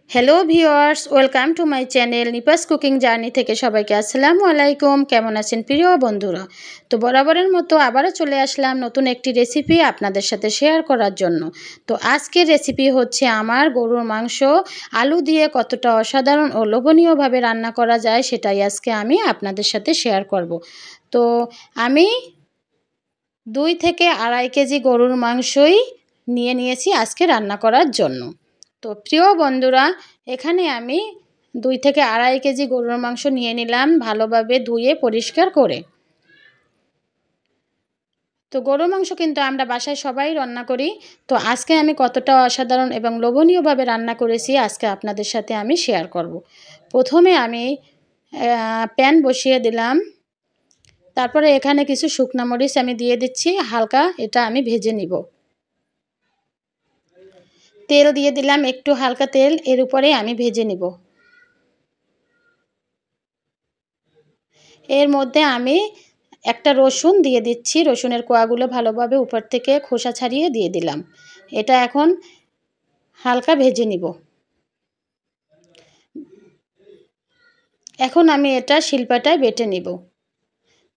Hello viewers, welcome to my channel নিপাস cooking journey থেকে সবাইকে আসসালামু আলাইকুম। কেমন আছেন প্রিয় বন্ধুরা? তো বরাবরের মতো আবারও চলে আসলাম নতুন একটি রেসিপি আপনাদের সাথে শেয়ার করার জন্য। তো আজকের রেসিপি হচ্ছে আমার গরুর মাংস আলু দিয়ে কতটা অসাধারণ ও লোভনীয়ভাবে রান্না করা যায় সেটাই আজকে আমি আপনাদের সাথে শেয়ার করব। তো আমি 2 থেকে আড়াই কেজি গরুর মাংসই নিয়েছি আজকে রান্না করার জন্য। তো প্রিয় বন্ধুরা, এখানে আমি 2 থেকে আড়াই কেজি গরুর মাংস নিয়ে নিলাম ভালোভাবে ধুয়ে পরিষ্কার করে। তো গরুর মাংস কিন্তু আমরা বাসায় সবাই রান্না করি। তো আজকে আমি কতটা অসাধারণ এবং লোভনীয়ভাবে রান্না করেছি আজকে আপনাদের সাথে আমি শেয়ার করব। প্রথমে আমি প্যান বসিয়ে দিলাম। তারপরে এখানে কিছু শুকনা মরিচ আমি দিয়ে দিচ্ছি, হালকা এটা আমি ভেজে নিব। তেল দিয়ে দিলাম, একটু হালকা তেল এর উপরে আমি ভেজে নিব। এর মধ্যে আমি একটা রসুন দিয়ে দিচ্ছি, রসুনের কোয়াগুলো ভালোভাবে উপর থেকে খোসা ছাড়িয়ে দিয়ে দিলাম। এটা এখন হালকা ভেজে নিব। এখন আমি এটা শিলপাটায় বেটে নিব।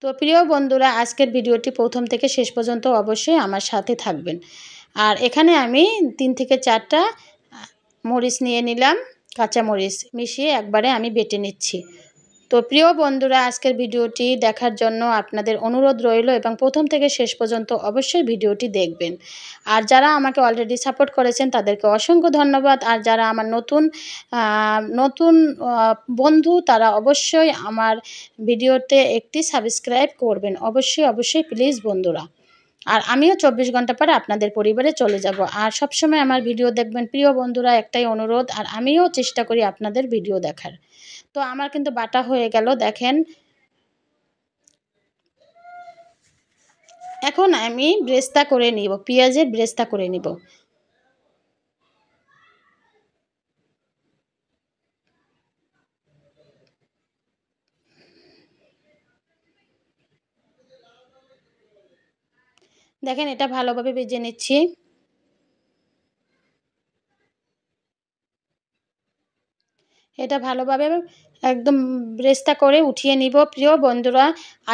তো প্রিয় বন্ধুরা, আজকের ভিডিওটি প্রথম থেকে শেষ পর্যন্ত অবশ্যই আমার সাথে থাকবেন। আর এখানে আমি 3 থেকে 4টা মরিচ নিয়ে নিলাম, কাঁচা মরিচ মিশিয়ে একবারে আমি বেটে নিচ্ছি। তো প্রিয় বন্ধুরা, আজকের ভিডিওটি দেখার জন্য আপনাদের অনুরোধ রইল এবং প্রথম থেকে শেষ পর্যন্ত অবশ্যই ভিডিওটি দেখবেন। আর যারা আমাকে অলরেডি সাপোর্ট করেছেন তাদেরকে অসংখ্য ধন্যবাদ। আর যারা আমার নতুন বন্ধু, তারা অবশ্যই আমার ভিডিওতে একটি সাবস্ক্রাইব করবেন। অবশ্যই প্লিজ বন্ধুরা। আর আমিও 24 ঘন্টা পরে আপনাদের পরিবারে চলে যাব। আর সবসময় আমার ভিডিও দেখবেন প্রিয় বন্ধুরা, একটাই অনুরোধ। আর আমিও চেষ্টা করি আপনাদের ভিডিও দেখার। তো আমার কিন্তু বাটা হয়ে গেল, দেখেন। এখন আমি ব্রেস্তা করে নিব, পেঁয়াজের ব্রেস্তা করে নিব। দেখেন, এটা ভালোভাবে ভেজে নিচ্ছি। এটা ভালোভাবে একদম ব্রেস্তা করে উঠিয়ে নিব। প্রিয় বন্ধুরা,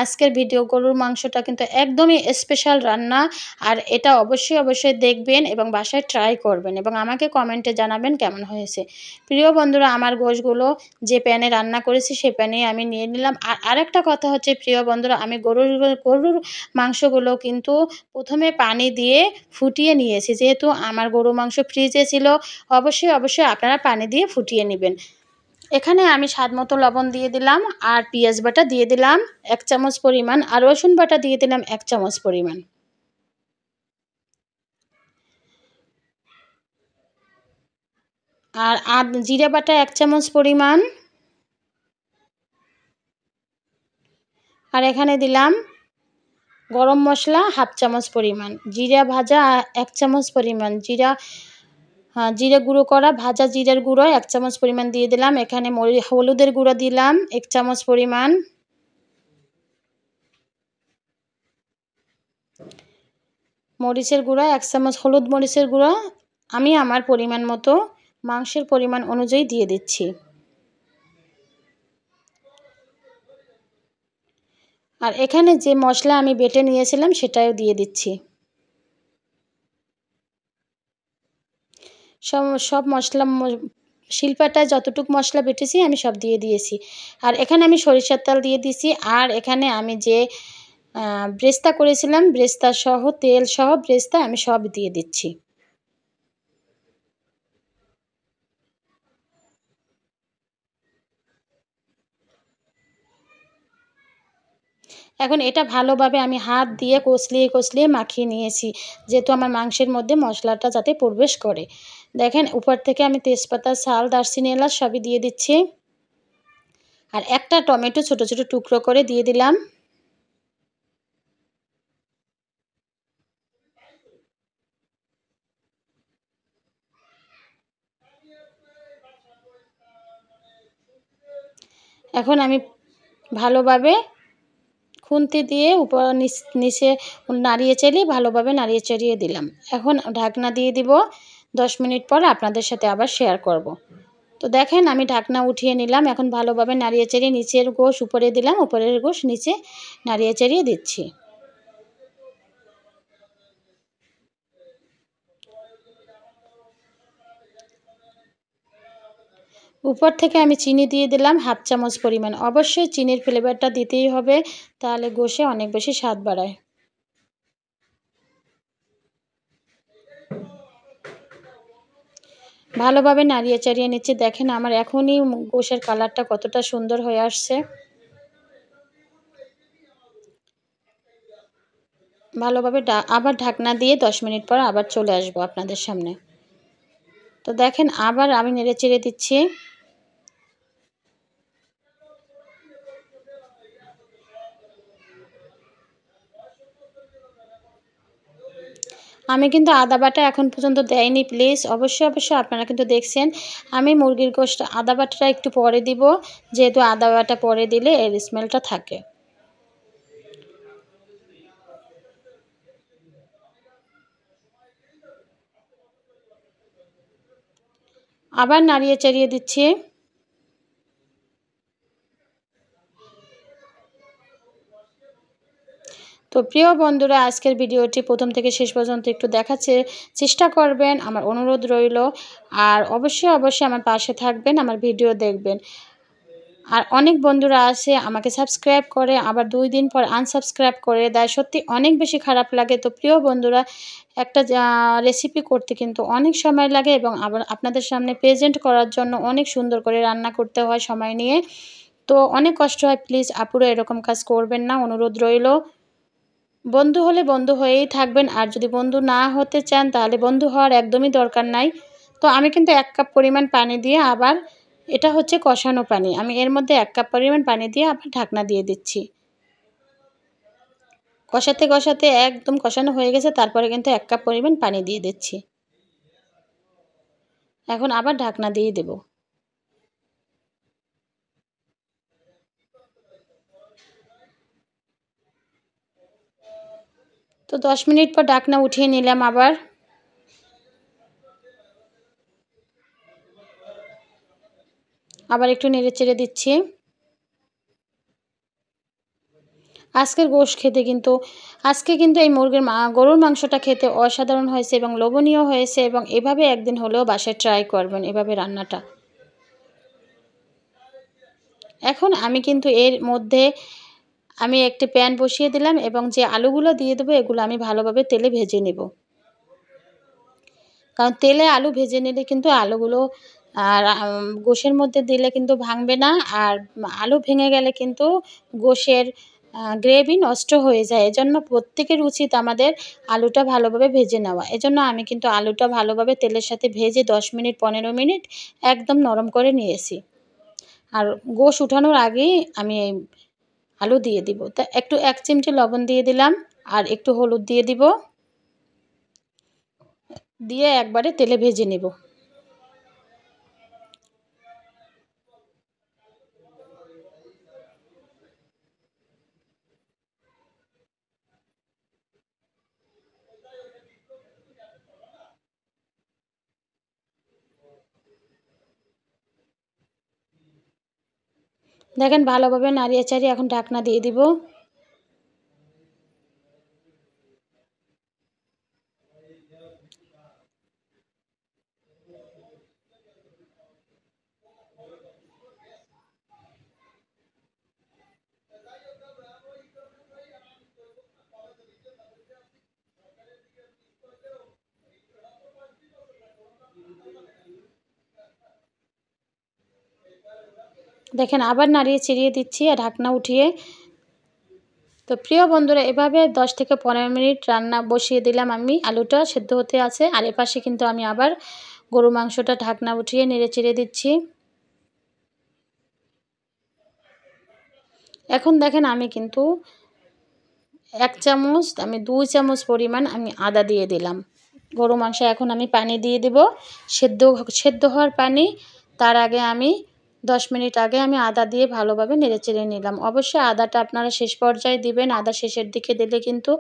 আজকের ভিডিও গরুর মাংসটা কিন্তু একদমই স্পেশাল রান্না। আর এটা অবশ্যই দেখবেন এবং বাসায় ট্রাই করবেন এবং আমাকে কমেন্টে জানাবেন কেমন হয়েছে। প্রিয় বন্ধুরা, আমার গোশগুলো যে প্যানে রান্না করেছি সে প্যানে আমি নিয়ে নিলাম। আর আরেকটা কথা হচ্ছে প্রিয় বন্ধুরা, আমি গরুর মাংসগুলো কিন্তু প্রথমে পানি দিয়ে ফুটিয়ে নিয়েছি। যেহেতু আমার গরুর মাংস ফ্রিজে ছিল, অবশ্যই আপনারা পানি দিয়ে ফুটিয়ে নেবেন। এখানে আমি স্বাদমতো লবণ দিয়ে দিলাম, আর পেঁয়াজ বাটা দিয়ে দিলাম 1 চামচ পরিমাণ, আর রসুন বাটা দিয়ে দিলাম 1 চামচ পরিমাণ। আর জিরা বাটা 1 চামচ পরিমাণ। আর এখানে দিলাম গরম মশলা 1/2 চামচ পরিমাণ, জিরা ভাজা 1 চামচ পরিমাণ, জিরে গুঁড়ো করা ভাজা জিরার গুঁড়ো 1 চামচ পরিমাণ দিয়ে দিলাম। এখানে হলুদের গুঁড়ো দিলাম 1 চামচ পরিমাণ। মরিচের গুঁড়া 1 চামচ, হলুদ মরিচের গুঁড়া আমি আমার পরিমাণ মতো মাংসের পরিমাণ অনুযায়ী দিয়ে দিচ্ছি। আর এখানে যে মশলা আমি বেটে নিয়েছিলাম সেটাও দিয়ে দিচ্ছি। সব মশলা শিলপাটায় যতটুকু মশলা বেটেছি আমি সব দিয়ে দিয়েছি। আর এখানে আমি সরিষার তেল দিয়ে দিয়েছি। আর এখানে আমি যে ব্রেস্তা করেছিলাম, ব্রেস্তা সহ তেল সহ ব্রেস্তা আমি সব দিয়ে দিচ্ছি। এখন এটা ভালোভাবে আমি হাত দিয়ে কষলিয়ে মাখিয়ে নিয়েছি, যেহেতু আমার মাংসের মধ্যে মশলাটা যাতে প্রবেশ করে। দেখেন, উপর থেকে আমি তেজপাতা, শাল, দারচিনি, এলাচ সবই দিয়ে দিচ্ছি। আর একটা টমেটো ছোট ছোট টুকরো করে দিয়ে দিলাম। এখন আমি ভালোভাবে খুন্তি দিয়ে উপর নিচে নাড়িয়ে চাড়িয়ে দিলাম। এখন ঢাকনা দিয়ে দিব। 10 মিনিট পর আপনাদের সাথে আবার শেয়ার করব। তো দেখেন আমি ঢাকনা উঠিয়ে নিলাম। এখন ভালোভাবে নাড়িয়ে চাড়িয়ে নিচের গোশ উপরে দিলাম, উপরের গোশ নিচে নাড়িয়ে চাড়িয়ে দিচ্ছি। উপর থেকে আমি চিনি দিয়ে দিলাম 1/2 চামচ পরিমাণ। অবশ্যই চিনির ফ্লেভারটা দিতেই হবে, তাহলে গোশে অনেক বেশি স্বাদ বাড়ায়। ভালোভাবে নাড়িয়ে চাড়িয়ে নিচ্ছি। দেখেন আমার এখনই গোশের কালারটা কতটা সুন্দর হয়ে আসছে। ভালোভাবে আবার ঢাকনা দিয়ে 10 মিনিট পর আবার চলে আসবো আপনাদের সামনে। তো দেখেন আবার আমি নেড়ে চেড়ে দিচ্ছি। আমি কিন্তু আদা বাটা এখন পর্যন্ত দেইনি, প্লিজ অবশ্যই আপনারা কিন্তু দেখছেন আমি মুরগির গোশটা আদা বাটাটা একটু পরে দিব, যেহেতু আদা বাটা পরে দিলে এর স্মেলটা থাকে। আবার নাড়িয়ে চাড়িয়ে দিচ্ছি। তো প্রিয় বন্ধুরা, আজকের ভিডিওটি প্রথম থেকে শেষ পর্যন্ত একটু দেখার চেষ্টা করবেন, আমার অনুরোধ রইল। আর অবশ্যই আমার পাশে থাকবেন, আমার ভিডিও দেখবেন। আর অনেক বন্ধুরা আছে আমাকে সাবস্ক্রাইব করে আবার 2 দিন পর আনসাবস্ক্রাইব করে দেয়। সত্যি অনেক বেশি খারাপ লাগে। তো প্রিয় বন্ধুরা, একটা রেসিপি করতে কিন্তু অনেক সময় লাগে এবং আবার আপনাদের সামনে প্রেজেন্ট করার জন্য অনেক সুন্দর করে রান্না করতে হয় সময় নিয়ে। তো অনেক কষ্ট হয়। প্লিজ আপুরা এরকম কাজ করবেন না, অনুরোধ রইল। বন্ধু হলে বন্ধু হয়েই থাকবেন, আর যদি বন্ধু না হতে চান তাহলে বন্ধু হওয়ার একদমই দরকার নাই। তো আমি কিন্তু 1 কাপ পরিমাণ পানি দিয়ে আবার, এটা হচ্ছে কষানো পানি, আমি এর মধ্যে 1 কাপ পরিমাণ পানি দিয়ে আবার ঢাকনা দিয়ে দিচ্ছি। কষাতে একদম কষানো হয়ে গেছে, তারপরে কিন্তু 1 কাপ পরিমাণ পানি দিয়ে দিচ্ছি। এখন আবার ঢাকনা দিয়ে দেব। তো 10 মিনিট পর ঢাকনা উঠিয়ে নিলাম আবার। আবার একটু নেড়েচেড়ে দিচ্ছি। আজকে কিন্তু এই গরুর মাংসটা খেতে অসাধারণ হয়েছে এবং লোভনীয় হয়েছে, এবং এভাবে একদিন হলেও বাসায় ট্রাই করবেন এভাবে রান্নাটা। এখন আমি কিন্তু এর মধ্যে আমি একটি প্যান বসিয়ে দিলাম এবং যে আলুগুলো দিয়ে দেবো এগুলো আমি ভালোভাবে তেলে ভেজে নেব। কারণ তেলে আলু ভেজে নিলে কিন্তু আলুগুলো গোশের মধ্যে দিলে কিন্তু ভাঙবে না, আর আলু ভেঙে গেলে কিন্তু গোশের গ্রেভি নষ্ট হয়ে যায়। এজন্য প্রত্যেকের উচিত আমাদের আলুটা ভালোভাবে ভেজে নেওয়া। এজন্য আমি কিন্তু আলুটা ভালোভাবে তেলের সাথে ভেজে 10 মিনিট 15 মিনিট একদম নরম করে নিয়েছি। আর গোশ উঠানোর আগেই আমি এই আলু দিয়ে দিব। তা একটু 1 চিমটি লবণ দিয়ে দিলাম, আর একটু হলুদ দিয়ে দিব, দিয়ে একবারে তেলে ভেজে নেব। দেখেন ভালোভাবে নাড়িয়ে চাড়িয়ে এখন ঢাকনা দিয়ে দিব। দেখেন আবার নাড়িয়ে চিড়িয়ে দিচ্ছি আর ঢাকনা উঠিয়ে। তো প্রিয় বন্ধুরা, এভাবে 10 থেকে 15 মিনিট রান্না বসিয়ে দিলাম আমি। আলুটা সেদ্ধ হতে আছে, আর এপাশে কিন্তু আমি আবার গরু মাংসটা ঢাকনা উঠিয়ে নেড়ে চেড়ে দিচ্ছি। এখন দেখেন আমি কিন্তু 2 চামচ পরিমাণ আমি আদা দিয়ে দিলাম। গরু মাংসে এখন আমি পানি দিয়ে দিব, সেদ্ধ হওয়ার পানি। তার আগে আমি 10 মিনিট আগে আমি আদা দিয়ে ভালোভাবে নেড়েচেড়ে নিলাম। অবশ্যই আদাটা আপনারা শেষ পর্যায়ে দিবেন। আদা শেষের দিকে দিলে কিন্তু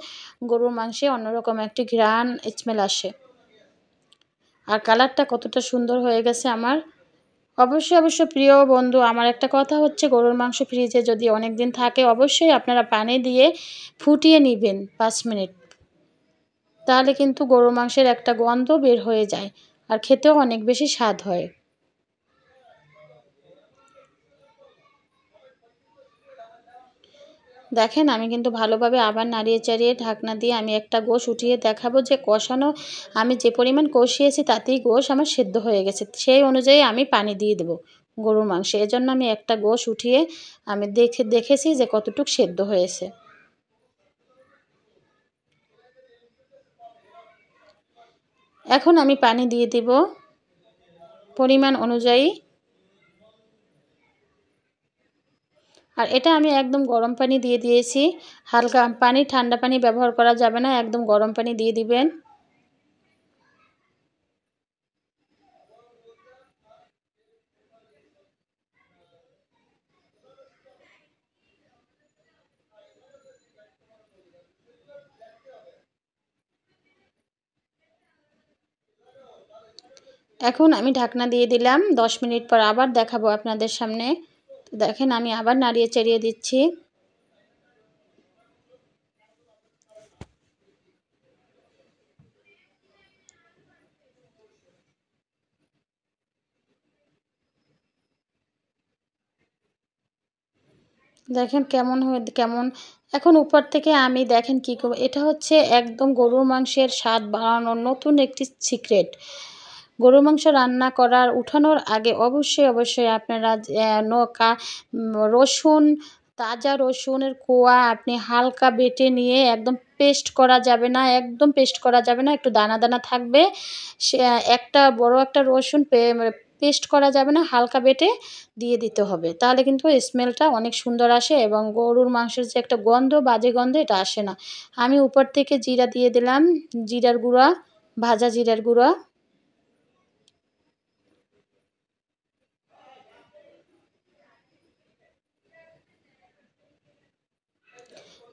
গরুর মাংসে অন্যরকম একটি ঘ্রাণ স্মেল আসে। আর কালারটা কতটা সুন্দর হয়ে গেছে আমার। অবশ্যই প্রিয় বন্ধু, আমার একটা কথা হচ্ছে, গরুর মাংস ফ্রিজে যদি অনেক দিন থাকে অবশ্যই আপনারা পানি দিয়ে ফুটিয়ে নেবেন 5 মিনিট। তাহলে কিন্তু গরুর মাংসের একটা গন্ধ বের হয়ে যায় আর খেতেও অনেক বেশি স্বাদ হয়। দেখেন আমি কিন্তু ভালোভাবে আবার নাড়িয়ে চাড়িয়ে ঢাকনা দিয়ে আমি একটা গোশ উঠিয়ে দেখাবো যে কষানো, আমি যে পরিমাণ কষিয়েছি তাতেই গোশ আমার সেদ্ধ হয়ে গেছে। সেই অনুযায়ী আমি পানি দিয়ে দেবো গরুর মাংসে। এজন্য আমি একটা গোশ উঠিয়ে আমি দেখেছি যে কতটুক সেদ্ধ হয়েছে। এখন আমি পানি দিয়ে দেব পরিমাণ অনুযায়ী। আর এটা আমি একদম গরম পানি দিয়ে দিয়েছি। হালকা পানি, ঠান্ডা পানি ব্যবহার করা যাবে না, একদম গরম পানি দিয়ে দিবেন। এখন আমি ঢাকনা দিয়ে দিলাম। 10 মিনিট পর আবার দেখাবো আপনাদের সামনে। দেখেন আমি আবার নাড়িয়ে চাড়িয়ে দিচ্ছি। দেখেন কেমন এখন উপর থেকে আমি দেখেন কী করব, এটা হচ্ছে একদম গরুর মাংসের স্বাদ বাড়ানোর নতুন একটি সিক্রেট। গরুর মাংস রান্না করার উঠানোর আগে অবশ্যই আপনারা রসুন, তাজা রসুনের কোয়া আপনি হালকা বেটে নিয়ে, একদম পেস্ট করা যাবে না, একদম পেস্ট করা যাবে না, একটু দানা থাকবে। সে একটা বড় একটা রসুন পেস্ট করা যাবে না, হালকা বেটে দিয়ে দিতে হবে। তাহলে কিন্তু স্মেলটা অনেক সুন্দর আসে এবং গরুর মাংসের যে একটা গন্ধ, বাজে গন্ধ, এটা আসে না। আমি উপর থেকে জিরা দিয়ে দিলাম, জিরার গুঁড়া, ভাজা জিরার গুঁড়া।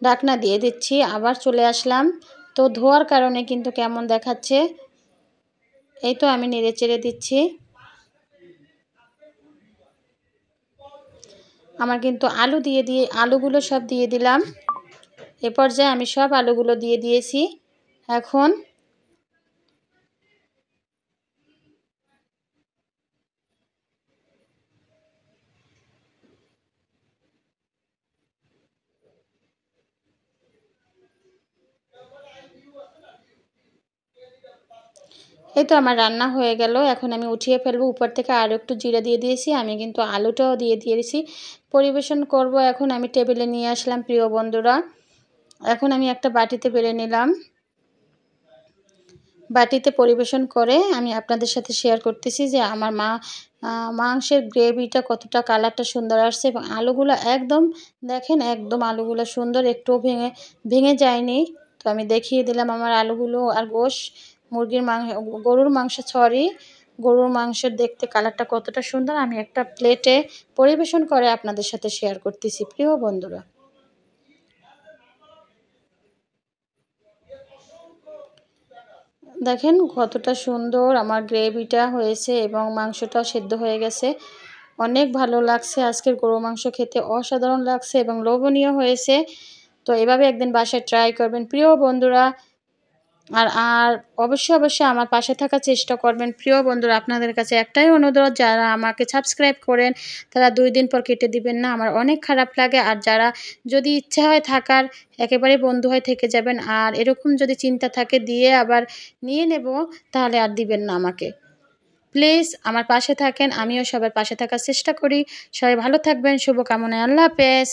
ঢাকনা দিয়ে দিচ্ছি, আবার চলে আসলাম। তো ধোয়ার কারণে কিন্তু কেমন দেখাচ্ছে। এই তো আমি নেড়ে চেড়ে দিচ্ছি। আমার কিন্তু আলুগুলো সব দিয়ে দিলাম। এ পর্যায়ে আমি সব আলুগুলো দিয়ে দিয়েছি। এখন এই তো আমার রান্না হয়ে গেল। এখন আমি উঠিয়ে ফেলবো। উপর থেকে আরও একটু জিরা দিয়ে দিয়েছি। আমি কিন্তু আলুটাও দিয়ে দিয়েছি। পরিবেশন করব। এখন আমি টেবিলে নিয়ে আসলাম প্রিয় বন্ধুরা। এখন আমি একটা বাটিতে বেড়ে নিলাম। বাটিতে পরিবেশন করে আমি আপনাদের সাথে শেয়ার করতেছি যে আমার মাংসের গ্রেভিটা কতটা কালারটা সুন্দর আসছে এবং আলুগুলো একদম দেখেন, একদম আলুগুলো সুন্দর, একটুও ভেঙে যায়নি। তো আমি দেখিয়ে দিলাম আমার আলুগুলো আর গরুর মাংস গরুর মাংসের দেখতে কালারটা কতটা সুন্দর আমি একটা প্লেটে পরিবেশন করে আপনাদের সাথে শেয়ার করতেছি প্রিয় বন্ধুরা। দেখেন কতটা সুন্দর আমার গ্রেভিটা হয়েছে এবং মাংসটাও সেদ্ধ হয়ে গেছে। অনেক ভালো লাগছে, আজকের গরুর মাংস খেতে অসাধারণ লাগছে এবং লোভনীয় হয়েছে। তো এভাবে একদিন বাসায় ট্রাই করবেন প্রিয় বন্ধুরা। আর অবশ্যই আমার পাশে থাকার চেষ্টা করবেন প্রিয় বন্ধুরা। আপনাদের কাছে একটাই অনুরোধ, যারা আমাকে সাবস্ক্রাইব করেন তারা 2 দিন পর কেটে দিবেন না, আমার অনেক খারাপ লাগে। আর যারা যদি ইচ্ছা হয় থাকার, একেবারে বন্ধু হয়ে থেকে যাবেন। আর এরকম যদি চিন্তা থাকে দিয়ে আবার নিয়ে নেব, তাহলে আর দিবেন না আমাকে। প্লিজ আমার পাশে থাকেন, আমিও সবার পাশে থাকার চেষ্টা করি। সবাই ভালো থাকবেন, শুভকামনায়, আল্লাহ হাফেজ।